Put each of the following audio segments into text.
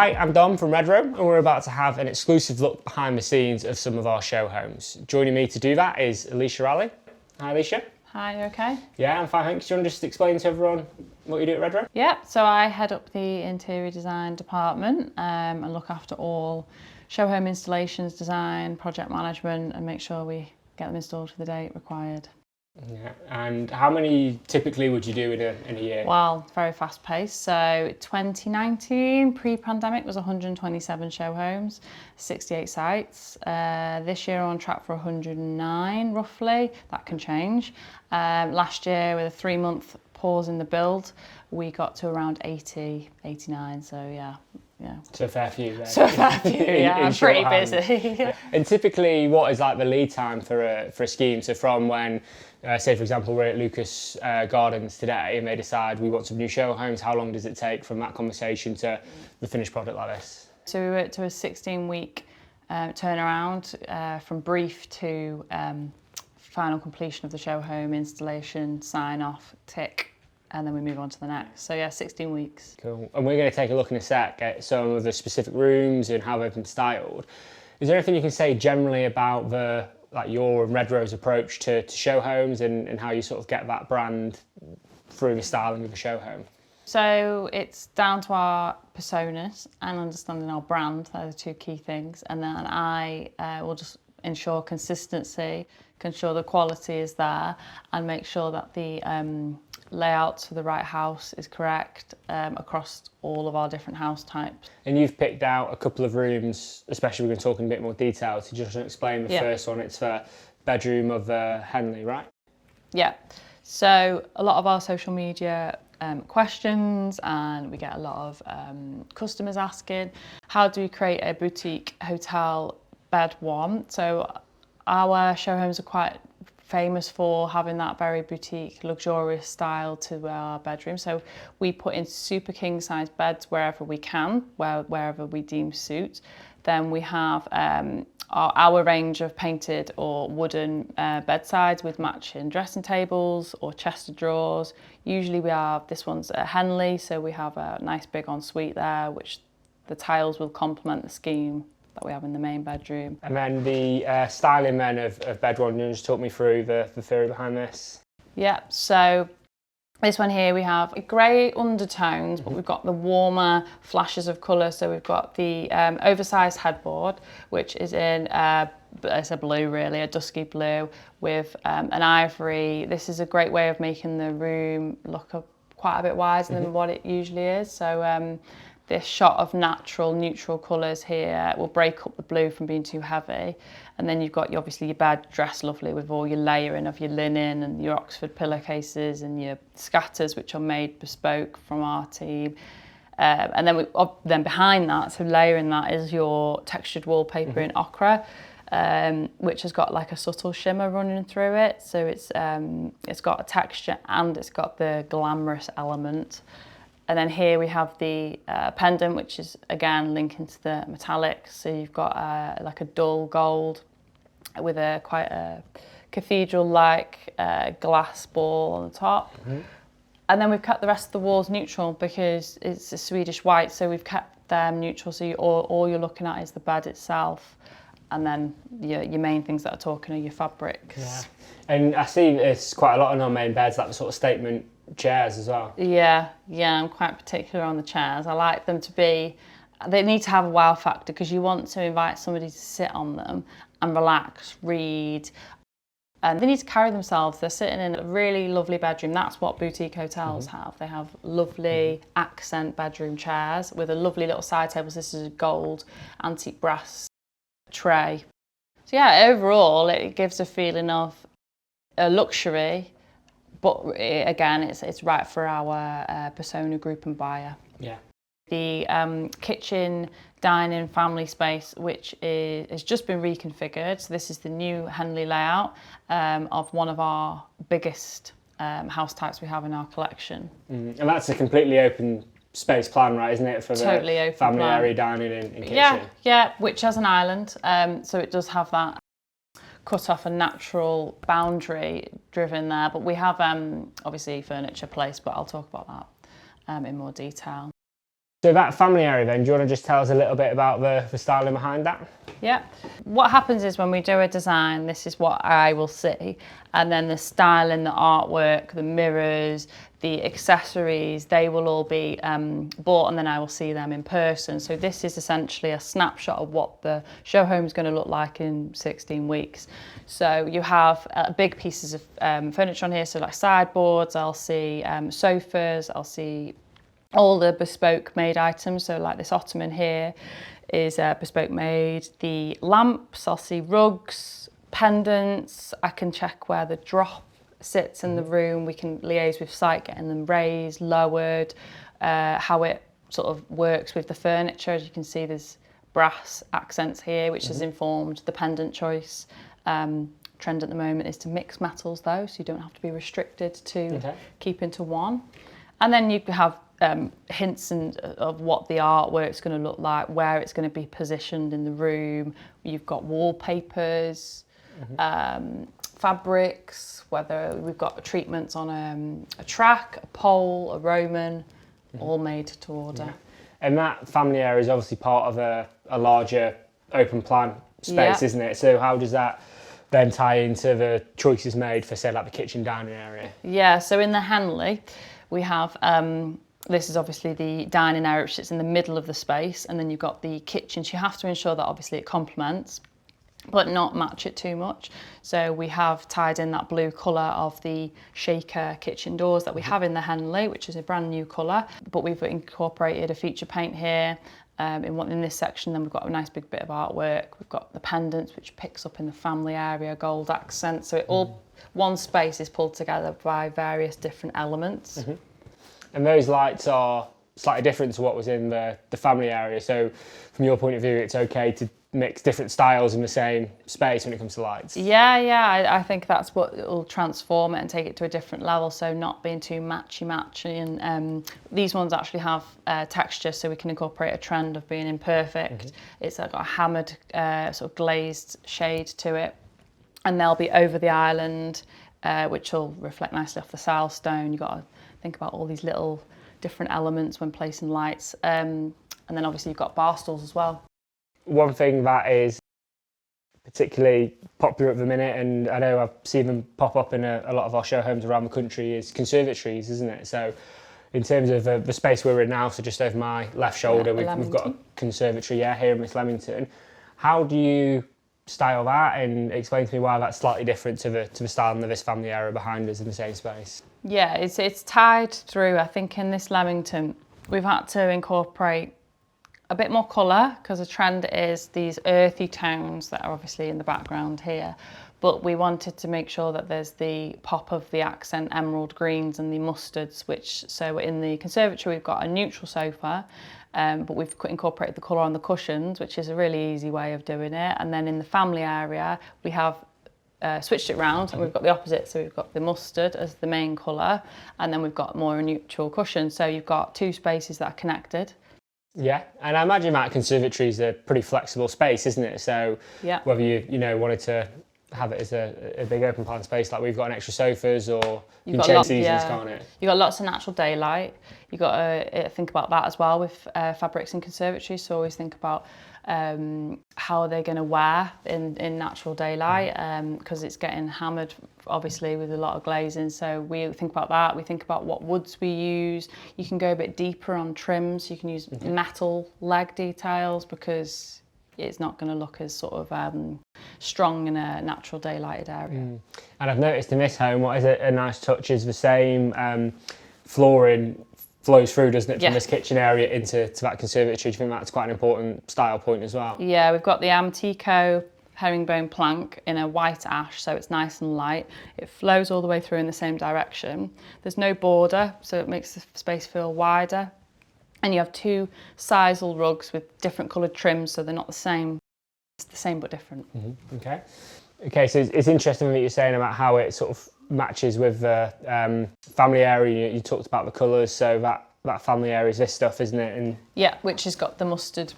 Hi, I'm Dom from Redrow, and we're about to have an exclusive look behind the scenes of some of our show homes. Joining me to do that is Alysha Alli. Hi, Alysha. Hi, you okay? Yeah, I'm fine, thanks. Do you want to just explain to everyone what you do at Redrow? Yeah, so I head up the interior design department and look after all show home installations, design, project management, and make sure we get them installed for the date required. Yeah, and how many typically would you do in a year? Well, very fast paced. So 2019, pre-pandemic, was 127 show homes, 68 sites. This year on track for 109 roughly. That can change. Last year, with a 3-month pause in the build, we got to around 80, 89. So yeah. So a fair few there. So a fair few, yeah. I'm pretty busy. Yeah. And typically, what is like the lead time for a scheme? So from when, say for example, we're at Lucas Gardens today and they decide we want some new show homes, how long does it take from that conversation to the finished product like this? So we worked to a 16-week turnaround from brief to final completion of the show home, installation, sign off, tick, and then we move on to the next. So yeah, 16 weeks. Cool. And we're going to take a look in a sec at some of the specific rooms and how they've been styled. Is there anything you can say generally about your and Redrow's approach to show homes and how you sort of get that brand through the styling of the show home? So it's down to our personas and understanding our brand. They're the two key things. And then I will just ensure consistency, ensure the quality is there, and make sure that the layout for the right house is correct across all of our different house types. And you've picked out a couple of rooms, especially we're going to talk in a bit more detail, to just explain the first one. It's the bedroom of Henley, right? Yeah. So a lot of our social media questions, and we get a lot of customers asking, how do we create a boutique hotel bed one? So our show homes are quite famous for having that very boutique, luxurious style to our bedroom. So we put in super king size beds wherever we can, wherever we deem suit. Then we have our range of painted or wooden bedsides with matching dressing tables or chest of drawers. Usually this one's a Henley, so we have a nice big ensuite there, which the tiles will complement the scheme that we have in the main bedroom. And then the styling then of bed one, you just talk me through the theory behind this. Yeah, so this one here we have grey undertones, but we've got the warmer flashes of colour. So we've got the oversized headboard, which is in it's a blue really, a dusky blue with an ivory. This is a great way of making the room look quite a bit wider than what it usually is. So this shot of natural, neutral colours here will break up the blue from being too heavy. And then you've got obviously your bed dressed lovely with all your layering of your linen and your Oxford pillowcases and your scatters, which are made bespoke from our team. And then behind that, so layering that, is your textured wallpaper in ochre, which has got like a subtle shimmer running through it. So it's got a texture and it's got the glamorous element. And then here we have the pendant, which is again linking to the metallics. So you've got like a dull gold with quite a cathedral-like glass ball on the top. And then we've kept the rest of the walls neutral because it's a Swedish white. So we've kept them neutral. So all you're looking at is the bed itself. And then your main things that are talking are your fabrics. Yeah. And I see it's quite a lot on our main beds, like the sort of statement chairs as well. Yeah, I'm quite particular on the chairs. I like them to be, they need to have a wow factor because you want to invite somebody to sit on them and relax, read, and they need to carry themselves. They're sitting in a really lovely bedroom. That's what boutique hotels have. They have lovely accent bedroom chairs with a lovely little side table. So this is a gold antique brass tray. So yeah, overall it gives a feeling of a luxury, but again, it's right for our persona group and buyer. Yeah. The kitchen, dining, family space, which has just been reconfigured. So this is the new Henley layout of one of our biggest house types we have in our collection. And that's a completely open space plan, right, isn't it? For totally the open family plan. area, dining and kitchen. Yeah, which has an island. So it does have that cut off a natural boundary driven there, but we have obviously furniture placed, but I'll talk about that in more detail. So that family area then, do you want to just tell us a little bit about the styling behind that? Yeah. What happens is when we do a design, this is what I will see, and then the styling, the artwork, the mirrors, the accessories, they will all be bought, and then I will see them in person. So this is essentially a snapshot of what the show home is going to look like in 16 weeks. So you have big pieces of furniture on here, so like sideboards, I'll see sofas, I'll see all the bespoke made items. So like this ottoman here is bespoke made. The lamps, I'll see rugs, pendants. I can check where the drop sits in the room. We can liaise with site, getting them raised, lowered, how it sort of works with the furniture. As you can see, there's brass accents here, which has informed the pendant choice. Trend at the moment is to mix metals though, so you don't have to be restricted to keep into one. And then you have hints of what the artwork's going to look like, where it's going to be positioned in the room. You've got wallpapers, fabrics, whether we've got treatments on a track, a pole, a Roman, all made to order. Yeah. And that family area is obviously part of a larger open plan space, isn't it? So how does that then tie into the choices made for, say, like the kitchen dining area? Yeah, so in the Henley, we have, this is obviously the dining area, which sits in the middle of the space, and then you've got the kitchen. So you have to ensure that obviously it complements, but not match it too much. So we have tied in that blue colour of the shaker kitchen doors that we have in the Henley, which is a brand new colour, but we've incorporated a feature paint here. In this section, then we've got a nice big bit of artwork. We've got the pendants, which picks up in the family area, gold accents. So it all, one space is pulled together by various different elements. And those lights are slightly different to what was in the family area. So from your point of view, it's okay to mix different styles in the same space when it comes to lights? Yeah, I think that's what will transform it and take it to a different level, so not being too matchy. And these ones actually have texture, so we can incorporate a trend of being imperfect. It's got a hammered sort of glazed shade to it, and they'll be over the island, which will reflect nicely off the silestone. You've got to think about all these little different elements when placing lights, and then obviously you've got bar stools as well. One thing that is particularly popular at the minute, and I know I've seen them pop up in a lot of our show homes around the country, is conservatories, isn't it? So in terms of the space we're in now, so just over my left shoulder, we've got a conservatory here in Miss Leamington. How do you style that, and explain to me why that's slightly different to the style of this family area behind us in the same space? Yeah, it's tied through. I think in this Leamington, we've had to incorporate a bit more colour, because the trend is these earthy tones that are obviously in the background here, but we wanted to make sure that there's the pop of the accent emerald greens and the mustards, so in the conservatory we've got a neutral sofa, but we've incorporated the colour on the cushions, which is a really easy way of doing it. And then in the family area we have switched it round, and we've got the opposite, so we've got the mustard as the main colour, and then we've got more a neutral cushion, so you've got two spaces that are connected. Yeah, and I imagine that conservatory is a pretty flexible space, isn't it? So whether you wanted to have it as a big open plan space, like we've got an extra sofas, or you can change seasons, can't it? You've got lots of natural daylight. You've got to think about that as well with fabrics in conservatories. So always think about how they're going to wear in natural daylight, because it's getting hammered obviously with a lot of glazing. So we think about that. We think about what woods we use. You can go a bit deeper on trims. You can use metal leg details, because it's not going to look as sort of strong in a natural daylighted area. And I've noticed in this home, what is a nice touch is the same flooring flows through, doesn't it, from this kitchen area into that conservatory. Do you think that's quite an important style point as well? Yeah, we've got the Amtico herringbone plank in a white ash, so it's nice and light. It flows all the way through in the same direction. There's no border, so it makes the space feel wider. And you have two sisal rugs with different coloured trims, so they're not the same. It's the same but different. Okay, so it's interesting what you're saying about how it sort of matches with the family area. You talked about the colours, so that family area is this stuff, isn't it? And yeah, which has got the mustard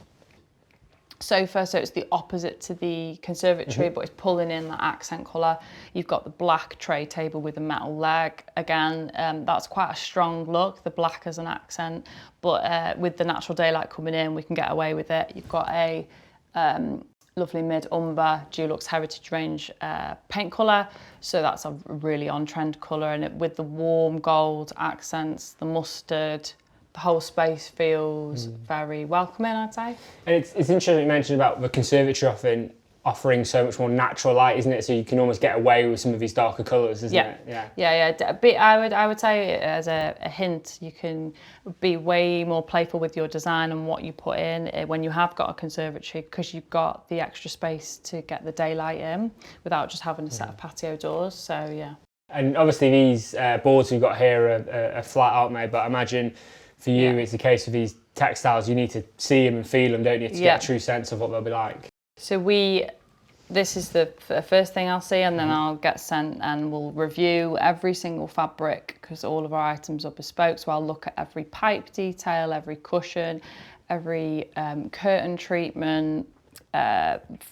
sofa, so it's the opposite to the conservatory, but it's pulling in that accent colour. You've got the black tray table with a metal leg. Again, that's quite a strong look, the black as an accent, but with the natural daylight coming in, we can get away with it. You've got a lovely mid-umber Dulux Heritage Range paint colour, so that's a really on-trend colour, and with the warm gold accents, the mustard, the whole space feels very welcoming, I'd say. And it's interesting you mentioned about the conservatory offering so much more natural light, isn't it? So you can almost get away with some of these darker colours, isn't it? Yeah. But I would say as a hint, you can be way more playful with your design and what you put in when you have got a conservatory, because you've got the extra space to get the daylight in without just having a set of patio doors. So yeah. And obviously these boards we've got here are flat, aren't they? But I imagine for you, it's the case with these textiles, you need to see them and feel them, don't you, to get a true sense of what they'll be like. So this is the first thing I'll see, and then I'll get sent and we'll review every single fabric, because all of our items are bespoke. So I'll look at every pipe detail, every cushion, every curtain treatment,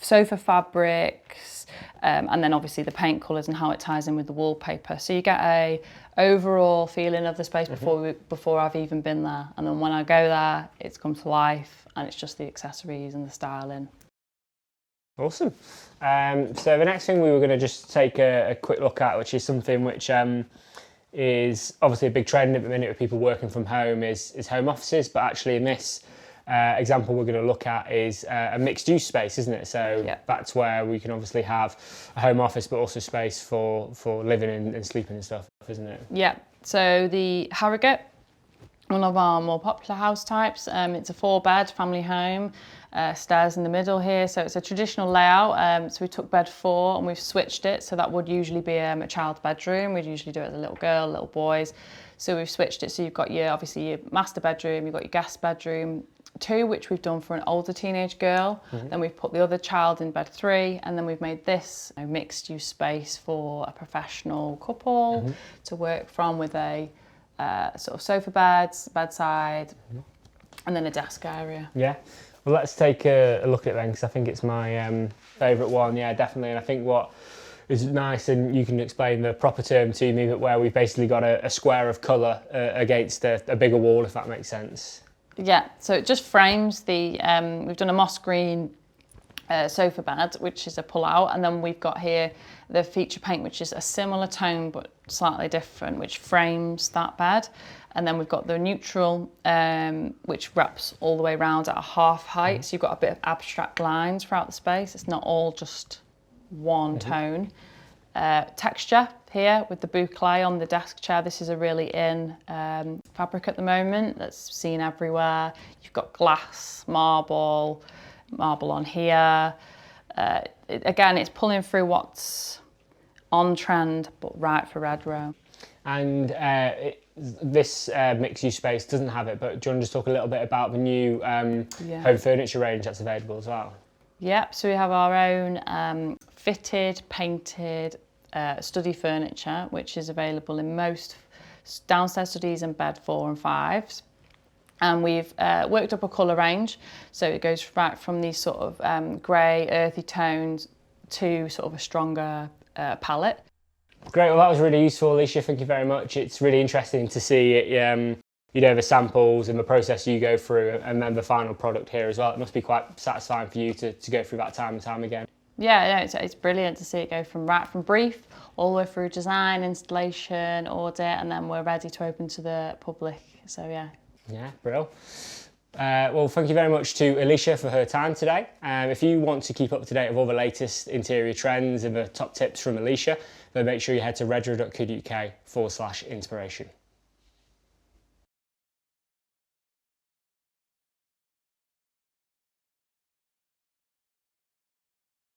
sofa fabrics, and then obviously the paint colours and how it ties in with the wallpaper. So you get a overall feeling of the space before I've even been there, and then when I go there, it's come to life, and it's just the accessories and the styling. Awesome. So the next thing we were going to just take a quick look at, which is something which is obviously a big trend at the minute with people working from home, is home offices. But actually in this example we're going to look at is a mixed use space, isn't it? So that's where we can obviously have a home office but also space for living and sleeping and stuff, isn't it? Yeah. So the Harrogate, one of our more popular house types, it's a 4-bed family home, stairs in the middle here, so it's a traditional layout. So we took bed 4 and we've switched it, so that would usually be a child's bedroom. We'd usually do it as a little girl, little boys. So we've switched it, so you've got obviously your master bedroom, you've got your guest bedroom 2, which we've done for an older teenage girl. Then we've put the other child in bed 3, and then we've made this a mixed use space for a professional couple to work from, with a sort of sofa beds, bedside, and then a desk area. Yeah. Well, let's take a look at it then, because I think it's my favourite one. Yeah, definitely. And I think what is nice, and you can explain the proper term to me, but where we've basically got a square of colour against a bigger wall, if that makes sense. Yeah, so it just frames the, we've done a moss green sofa bed, which is a pull out, and then we've got here the feature paint, which is a similar tone but slightly different, which frames that bed. And then we've got the neutral, which wraps all the way around at a half height, so you've got a bit of abstract lines throughout the space. It's not all just one tone. Texture here with the boucle on the desk chair. This is a really in fabric at the moment that's seen everywhere. You've got glass, marble on here. Again, it's pulling through what's on trend but right for Redrow. And this mixed use space doesn't have it, but do you want to just talk a little bit about the new home furniture range that's available as well? Yep, so we have our own fitted, painted study furniture, which is available in most downstairs studies and bed 4 and 5s. And we've worked up a colour range, so it goes right from these sort of grey, earthy tones to sort of a stronger palette. Great, well that was really useful, Alysha, thank you very much. It's really interesting to see it, the samples and the process you go through, and then the final product here as well. It must be quite satisfying for you to go through that time and time again. Yeah, no, it's brilliant to see it go from brief all the way through design, installation, audit, and then we're ready to open to the public, so yeah. Yeah, brilliant. Well, thank you very much to Alysha for her time today. If you want to keep up to date with all the latest interior trends and the top tips from Alysha, then make sure you head to redrow.co.uk/inspiration.